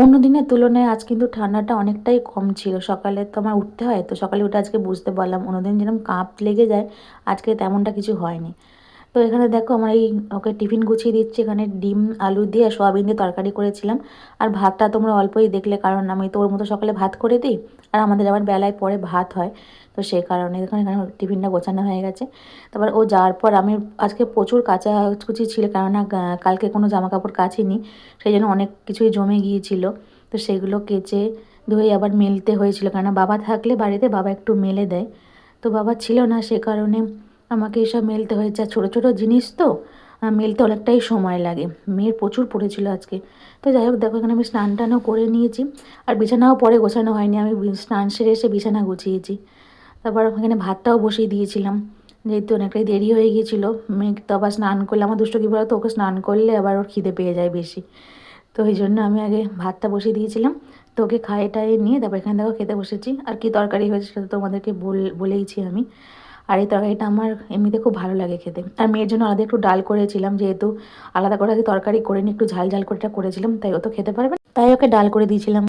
অন্য দিনের তুলনায় আজ কিন্তু ঠান্ডাটা অনেকটাই কম ছিল। সকালে তো আমার উঠতে হয়, তো সকালে উঠে আজকে বুঝতে পারলাম অন্যদিন যেরকম কাঁপ লেগে যায়, আজকে তেমনটা কিছু হয়নি। তো এখানে দেখো আমার এই ওকে টিফিন গুছিয়ে দিচ্ছি। এখানে ডিম, আলু দিয়ে আর সয়াবিন দিয়ে তরকারি করেছিলাম। আর ভাতটা তোমরা অল্পই দেখলে, কারণ আমি তো ওর মতো সকালে ভাত করে দিই, আর আমাদের আবার বেলায় পরে ভাত হয়। তো সেই কারণে এখানে এখানে টিফিনটা গোছানো হয়ে গেছে। তারপর ও যাওয়ার পর আমি আজকে প্রচুর কাচাকুচি ছিল, কেননা কালকে কোনো জামাকাপড় কাচিনি, সেই জন্য অনেক কিছুই জমে গিয়েছিল। তো সেগুলো কেচে ধুয়ে আবার মেলতে হয়েছিল, কেননা বাবা থাকলে বাড়িতে বাবা একটু মেলে দেয়। তো বাবা ছিল না, সে কারণে আমাকে এসব মেলতে হয়েছে। আর ছোটো ছোটো জিনিস তো মেলতে অনেকটাই সময় লাগে। মেয়ের প্রচুর পড়েছিল আজকে। তো যাই হোক, দেখো এখানে আমি স্নান টানও করে নিয়েছি। আর বিছানাও পরে গোছানো হয়নি, আমি স্নান সেরে এসে বিছানা গুছিয়েছি। তারপর এখানে ভাতটাও বসিয়ে দিয়েছিলাম, যেহেতু অনেকটাই দেরি হয়ে গিয়েছিলো। মেয়ে তো আবার স্নান করলে, আমার দুষ্ট কী বলতো, ওকে স্নান করলে আবার ওর খিদে পেয়ে যায় বেশি। তো এই জন্য আমি আগে ভাতটা বসিয়ে দিয়েছিলাম। তো ওকে খাইয়ে টাইয়ে নিয়ে তারপর এখানে দেখো খেতে বসেছি। আর কি তরকারি হয়েছে সেটা তোমাদেরকে বলেইছি আমি। আর এই তরকারিটা আমার এমনিতে খুব ভালো লাগে খেতে। আর মেয়ের জন্য আলাদা একটু ডাল করেছিলাম, যেহেতু আলাদা করে আগে তরকারি করে নিয়ে একটু ঝাল ঝাল করেটা করেছিলাম, তাই ও তো খেতে পারবে না, তাই ওকে ডাল করে দিয়েছিলাম।